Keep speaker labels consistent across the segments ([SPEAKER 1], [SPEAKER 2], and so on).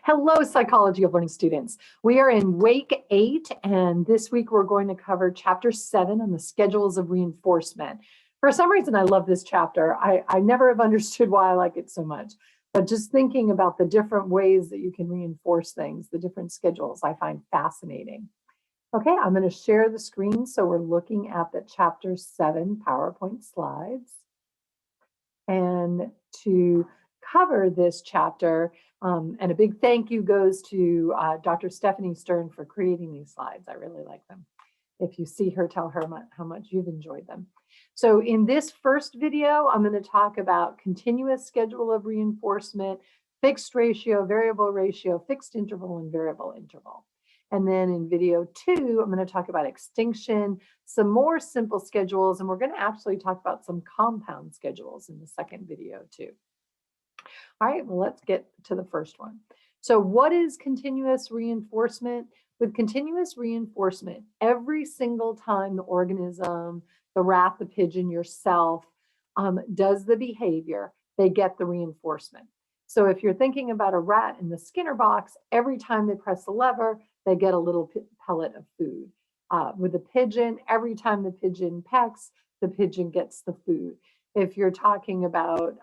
[SPEAKER 1] Hello, Psychology of Learning students. We are in Week 8, and this week we're going to cover Chapter 7 on the schedules of reinforcement. For some reason, I love this chapter. I never have understood why I like it so much, but just thinking about the different ways that you can reinforce things, the different schedules, I find fascinating. Okay, I'm going to share the screen so we're looking at the Chapter 7 PowerPoint slides. And to cover this chapter, and a big thank you goes to Dr. Stephanie Stern for creating these slides. I really like them. If you see her, tell her how much you've enjoyed them. So in this first video, I'm going to talk about continuous schedule of reinforcement, fixed ratio, variable ratio, fixed interval, and variable interval. And then in video 2, I'm going to talk about extinction, some more simple schedules, and we're going to actually talk about some compound schedules in the second video too. All right, well, let's get to the first one. So what is continuous reinforcement? With continuous reinforcement, every single time the organism, the rat, the pigeon, yourself, does the behavior, they get the reinforcement. So if you're thinking about a rat in the Skinner box, every time they press the lever, they get a little pellet of food. With a pigeon, every time the pigeon pecks, the pigeon gets the food. If you're talking about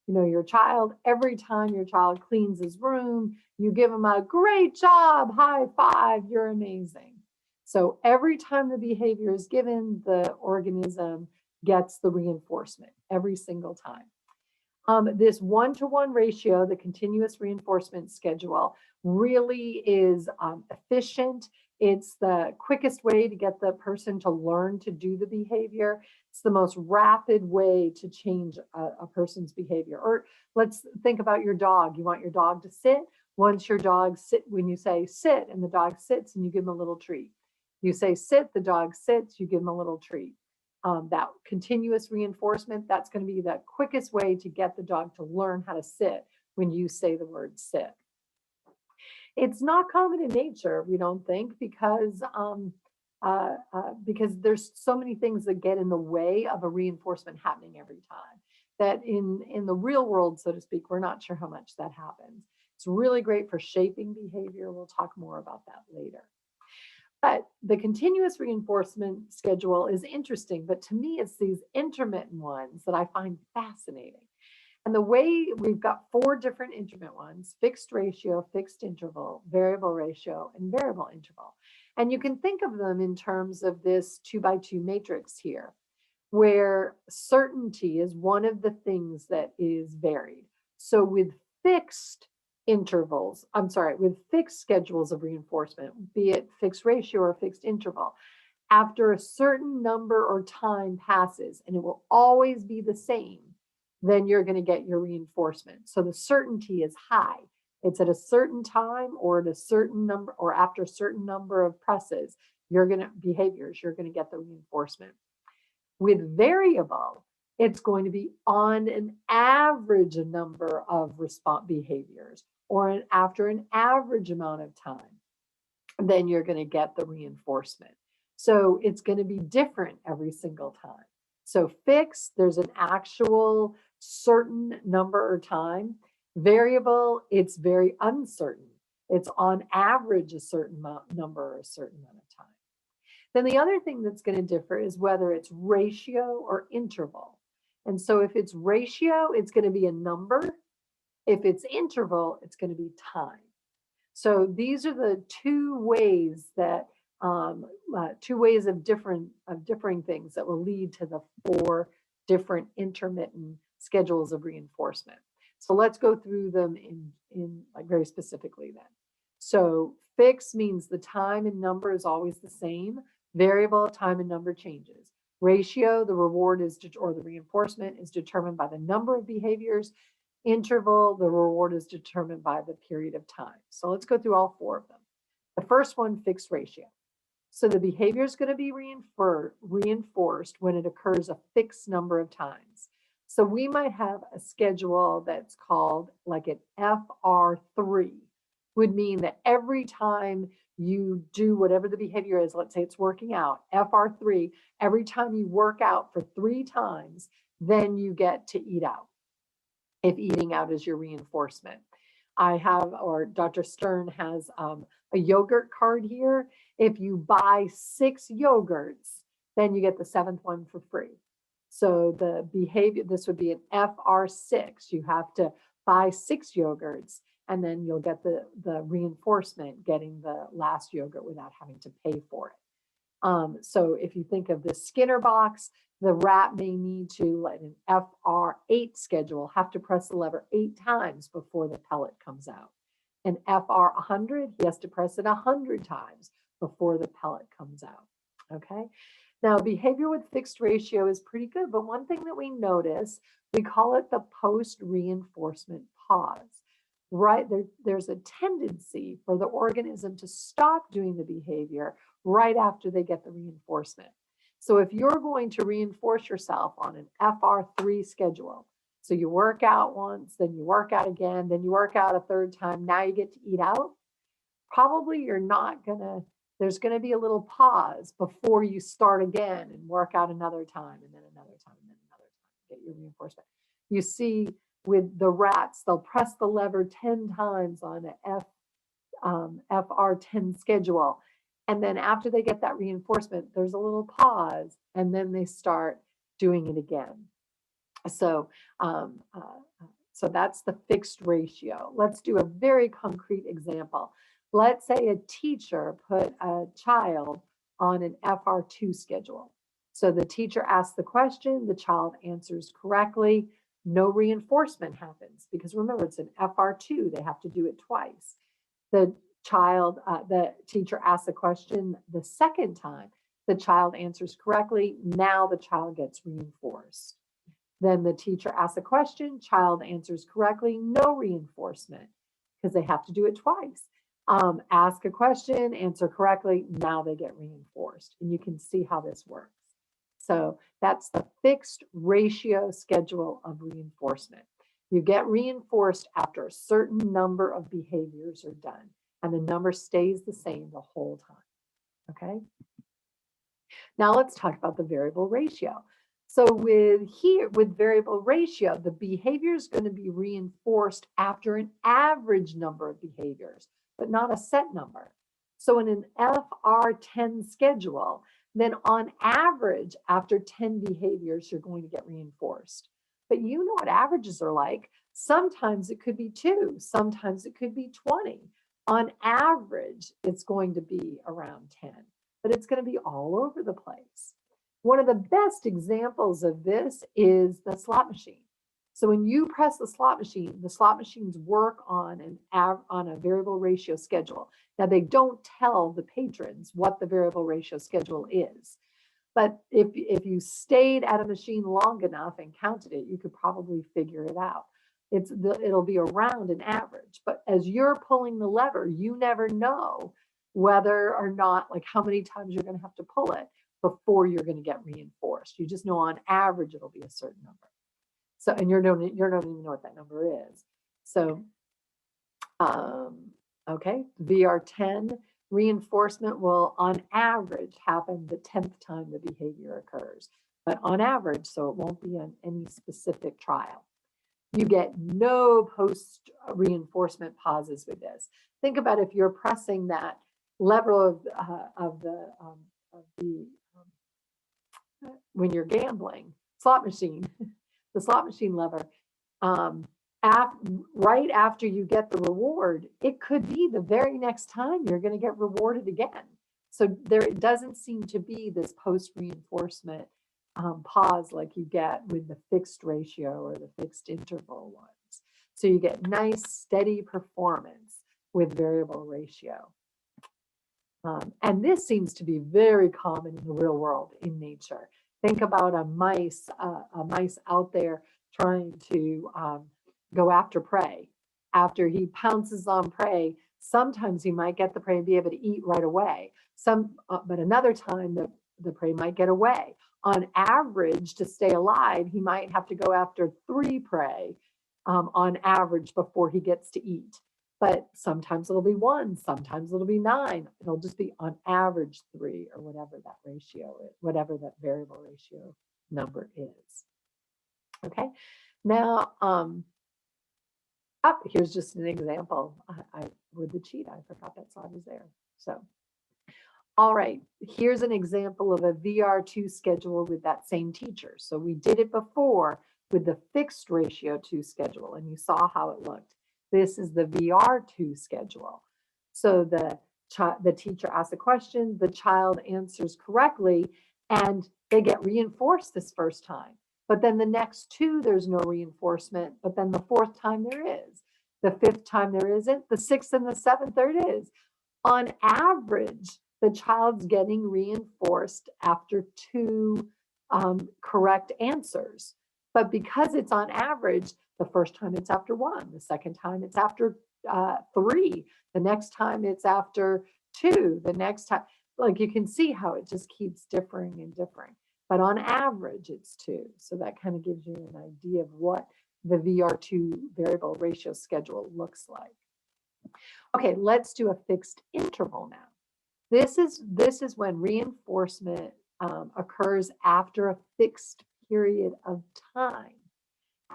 [SPEAKER 1] your child, every time your child cleans his room, you give him a great job, high five, you're amazing. So every time the behavior is given, the organism gets the reinforcement every single time. This one-to-one ratio, the continuous reinforcement schedule, really is efficient. It's the quickest way to get the person to learn to do the behavior. It's the most rapid way to change a person's behavior. Or let's think about your dog. You want your dog to sit. Once your dog sit, when you say sit and the dog sits and you give him a little treat. You say sit, the dog sits, you give him a little treat. That continuous reinforcement, that's going to be the quickest way to get the dog to learn how to sit when you say the word sit. It's not common in nature, we don't think, because there's so many things that get in the way of a reinforcement happening every time that in the real world, so to speak, we're not sure how much that happens. It's really great for shaping behavior. We'll talk more about that later. But the continuous reinforcement schedule is interesting, but to me, it's these intermittent ones that I find fascinating. And the way we've got 4 different intermittent ones: fixed ratio, fixed interval, variable ratio, and variable interval. And you can think of them in terms of this 2x2 matrix here, where certainty is one of the things that is varied. So with fixed intervals, with fixed schedules of reinforcement, be it fixed ratio or fixed interval, after a certain number or time passes, and it will always be the same, then you're going to get your reinforcement. So the certainty is high. It's at a certain time or at a certain number or after a certain number of presses, you're going to get the reinforcement. With variable, it's going to be on an average number of response behaviors or after an average amount of time, then you're going to get the reinforcement. So it's going to be different every single time. So fixed, there's an actual certain number or time. Variable, it's very uncertain. It's on average a certain number or a certain amount of time. Then the other thing that's going to differ is whether it's ratio or interval. And so if it's ratio, it's going to be a number. If it's interval, it's going to be time. So these are the 2 ways that 2 ways of differing things that will lead to the 4 different intermittent schedules of reinforcement. So let's go through them in like very specifically then. So fixed means the time and number is always the same. Variable, time and number changes. Ratio, the reward is or the reinforcement is determined by the number of behaviors. Interval, the reward is determined by the period of time. So let's go through all 4 of them. The first one, fixed ratio. So the behavior is going to be reinforced when it occurs a fixed number of times. So we might have a schedule that's called like an FR3, would mean that every time you do whatever the behavior is, let's say it's working out, FR3, every time you work out for 3 times, then you get to eat out, if eating out is your reinforcement. I have, or Dr. Stern has a yogurt card here. If you buy 6 yogurts, then you get the 7th one for free. So the behavior, this would be an FR6. You have to buy 6 yogurts, and then you'll get the reinforcement getting the last yogurt without having to pay for it. So if you think of the Skinner box, the rat may need to, like an FR8 schedule, have to press the lever 8 times before the pellet comes out. An FR100, he has to press it 100 times before the pellet comes out. Okay. Now, behavior with fixed ratio is pretty good, but one thing that we notice, we call it the post-reinforcement pause. Right there's a tendency for the organism to stop doing the behavior right after they get the reinforcement. So if you're going to reinforce yourself on an FR3 schedule, so you work out once, then you work out again, then you work out a third time, now you get to eat out, probably you're not gonna, there's gonna be a little pause before you start again and work out another time, and then another time, and then another time, get your reinforcement. You see with the rats, they'll press the lever 10 times on an FR10 schedule. And then after they get that reinforcement, there's a little pause, and then they start doing it again. So, so that's the fixed ratio. Let's do a very concrete example. Let's say a teacher put a child on an FR2 schedule. So the teacher asks the question, the child answers correctly, no reinforcement happens, because remember, it's an FR2, they have to do it twice. The teacher asks a question the second time, the child answers correctly, now the child gets reinforced. Then the teacher asks a question, child answers correctly, no reinforcement, because they have to do it twice. Ask a question, answer correctly, now they get reinforced. And you can see how this works. So that's the fixed ratio schedule of reinforcement. You get reinforced after a certain number of behaviors are done, and the number stays the same the whole time. Okay. Now let's talk about the variable ratio. So with variable ratio, the behavior is going to be reinforced after an average number of behaviors, but not a set number. So in an FR10 schedule, then on average, after 10 behaviors, you're going to get reinforced. But you know what averages are like. Sometimes it could be 2, sometimes it could be 20. On average, it's going to be around 10, but it's going to be all over the place. One of the best examples of this is the slot machine. So when you press the slot machines work on a variable ratio schedule. Now, they don't tell the patrons what the variable ratio schedule is. But if you stayed at a machine long enough and counted it, you could probably figure it out. It'll be around an average. But as you're pulling the lever, you never know whether or not, like how many times you're going to have to pull it before you're going to get reinforced. You just know on average it'll be a certain number. So, and you don't even know what that number is. So, okay, VR10 reinforcement will on average happen the 10th time the behavior occurs, but on average, so it won't be on any specific trial. You get no post reinforcement pauses with this. Think about if you're pressing that lever when you're gambling, slot machine, the slot machine lever, right after you get the reward, it could be the very next time you're going to get rewarded again. So there doesn't seem to be this post reinforcement pause like you get with the fixed ratio or the fixed interval ones. So you get nice steady performance with variable ratio. And this seems to be very common in the real world, in nature. Think about a mice out there trying to go after prey. After he pounces on prey, sometimes he might get the prey and be able to eat right away. But another time the prey might get away. On average, to stay alive, he might have to go after 3 prey on average before he gets to eat. But sometimes it'll be 1, sometimes it'll be 9. It'll just be on average 3 or whatever that ratio is, whatever that variable ratio number is. Okay, now Here's just an example. With the cheat, I forgot that slide was there. So, all right, here's an example of a VR2 schedule with that same teacher. So we did it before with the fixed ratio 2 schedule, and you saw how it looked. This is the VR2 schedule. So the teacher asks a question, the child answers correctly, and they get reinforced this first time. But then the next two, there's no reinforcement. But then the fourth time there is. The fifth time there isn't. The sixth and the seventh, there it is. On average, the child's getting reinforced after two correct answers. But because it's on average, the first time it's after one, the second time it's after three, the next time it's after two, the next time, like you can see how it just keeps differing and differing. But on average, it's two. So that kind of gives you an idea of what the VR2 variable ratio schedule looks like. Okay, let's do a fixed interval now. This is when reinforcement occurs after a fixed period of time.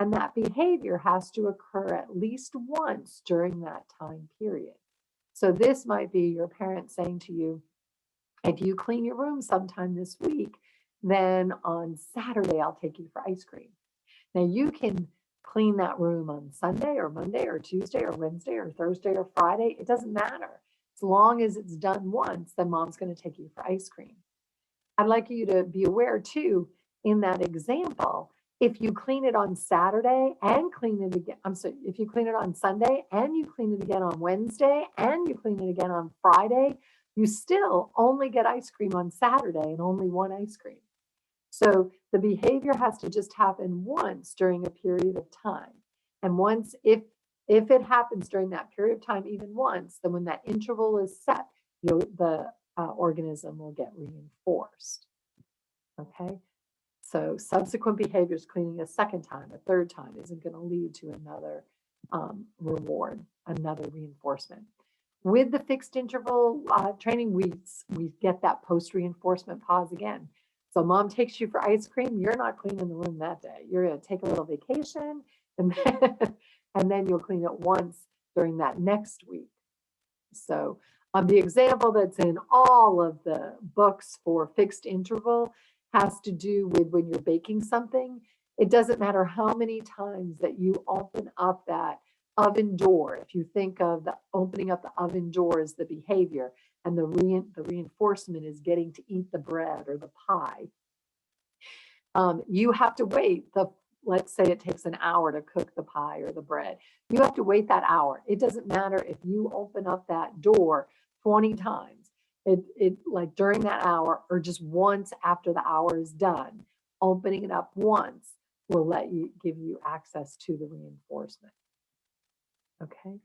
[SPEAKER 1] And that behavior has to occur at least once during that time period. So this might be your parent saying to you, if you clean your room sometime this week, then on Saturday, I'll take you for ice cream. Now you can clean that room on Sunday or Monday or Tuesday or Wednesday or Thursday or Friday. It doesn't matter. As long as it's done once, then mom's going to take you for ice cream. I'd like you to be aware too, in that example, if you clean it on Saturday and clean it again, if you clean it on Sunday and you clean it again on Wednesday and you clean it again on Friday, you still only get ice cream on Saturday and only one ice cream. So the behavior has to just happen once during a period of time. And once, if it happens during that period of time, even once, then when that interval is set, the organism will get reinforced. Okay. So subsequent behaviors, cleaning a second time, a third time, isn't going to lead to another reward, another reinforcement. With the fixed interval training, we get that post-reinforcement pause again. So mom takes you for ice cream, you're not cleaning the room that day. You're going to take a little vacation, and then you'll clean it once during that next week. So the example that's in all of the books for fixed interval has to do with when you're baking something. It doesn't matter how many times that you open up that oven door. If you think of the opening up the oven door as the behavior, and the reinforcement is getting to eat the bread or the pie, you have to wait. Let's say it takes an hour to cook the pie or the bread. You have to wait that hour. It doesn't matter if you open up that door 20 times. It like during that hour or just once after the hour is done, opening it up once will give you access to the reinforcement. Okay,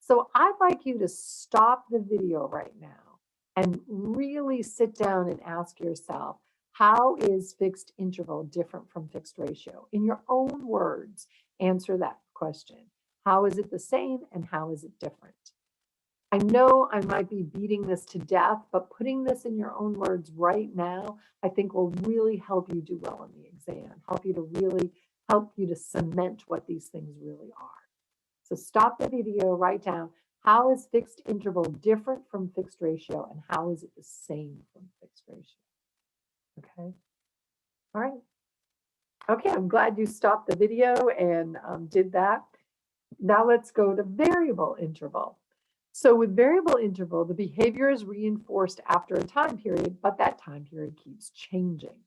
[SPEAKER 1] so I'd like you to stop the video right now and really sit down and ask yourself, how is fixed interval different from fixed ratio? In your own words, answer that question. How is it the same and how is it different? I know I might be beating this to death, but putting this in your own words right now, I think will really help you do well in the exam, help you to cement what these things really are. So stop the video, write down, how is fixed interval different from fixed ratio and how is it the same from fixed ratio? Okay. All right. Okay, I'm glad you stopped the video and did that. Now let's go to variable interval. So with variable interval, the behavior is reinforced after a time period, but that time period keeps changing.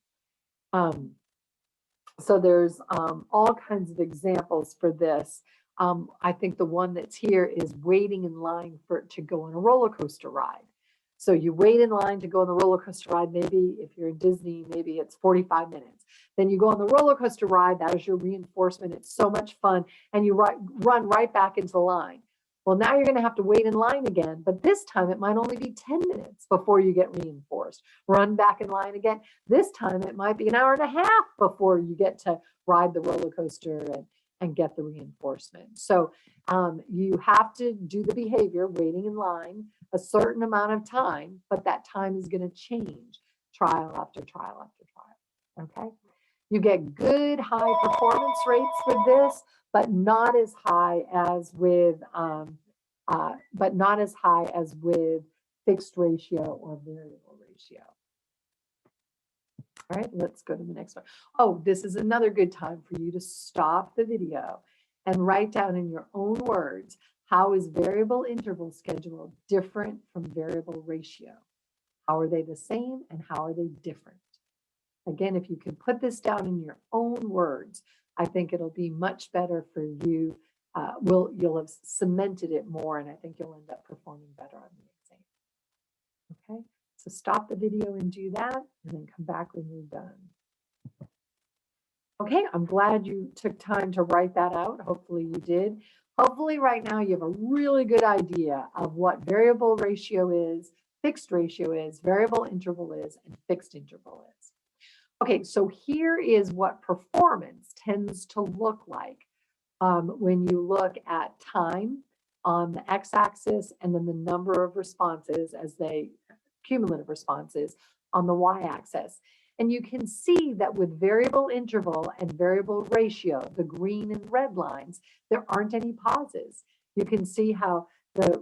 [SPEAKER 1] So there's all kinds of examples for this. I think the one that's here is waiting in line to go on a roller coaster ride. So you wait in line to go on the roller coaster ride. Maybe if you're in Disney, maybe it's 45 minutes. Then you go on the roller coaster ride. That is your reinforcement. It's so much fun. And you run right back into the line. Well, now you're going to have to wait in line again. But this time it might only be 10 minutes before you get reinforced. Run back in line again. This time it might be an hour and a half before you get to ride the roller coaster and get the reinforcement. So you have to do the behavior, waiting in line, a certain amount of time, but that time is going to change trial after trial after trial. Okay. You get good high performance rates with this, but not as high as with fixed ratio or variable ratio. All right, let's go to the next one. Oh, this is another good time for you to stop the video and write down in your own words, how is variable interval schedule different from variable ratio? How are they the same and how are they different? Again, if you can put this down in your own words, I think it'll be much better for you. You'll have cemented it more, and I think you'll end up performing better on the exam. Okay, so stop the video and do that, and then come back when you're done. Okay, I'm glad you took time to write that out. Hopefully you did. Hopefully right now you have a really good idea of what variable ratio is, fixed ratio is, variable interval is, and fixed interval is. Okay, so here is what performance tends to look like when you look at time on the x-axis and then the number of responses cumulative responses on the y-axis. And you can see that with variable interval and variable ratio, the green and red lines, there aren't any pauses. You can see how the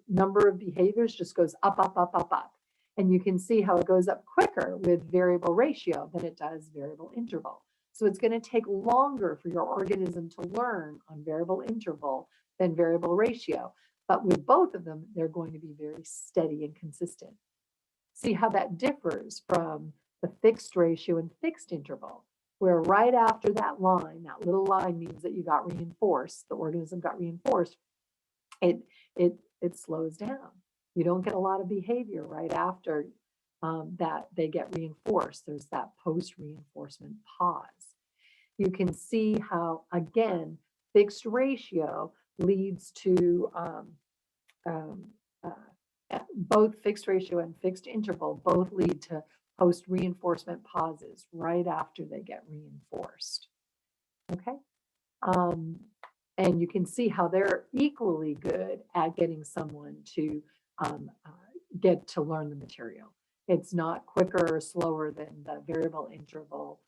[SPEAKER 1] number of behaviors just goes up, up, up, up, up. And you can see how it goes up quicker with variable ratio than it does variable interval. So it's going to take longer for your organism to learn on variable interval than variable ratio. But with both of them, they're going to be very steady and consistent. See how that differs from the fixed ratio and fixed interval, where right after that line, that little line means that you got reinforced, the organism got reinforced, it slows down. You don't get a lot of behavior right after that they get reinforced. There's that post-reinforcement pause. You can see how, again, fixed ratio leads to both fixed ratio and fixed interval both lead to post-reinforcement pauses right after they get reinforced. Okay. And you can see how they're equally good at getting someone to get to learn the material. It's not quicker or slower than the variable interval,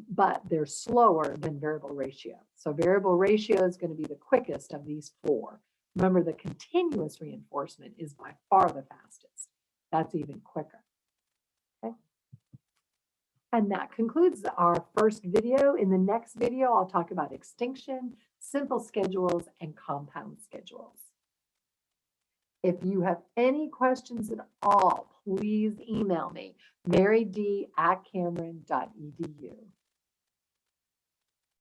[SPEAKER 1] but they're slower than variable ratio. So variable ratio is going to be the quickest of these four. Remember, the continuous reinforcement is by far the fastest. That's even quicker. Okay. And that concludes our first video. In the next video, I'll talk about extinction, simple schedules, and compound schedules. If you have any questions at all, please email me, maryd@cameron.edu.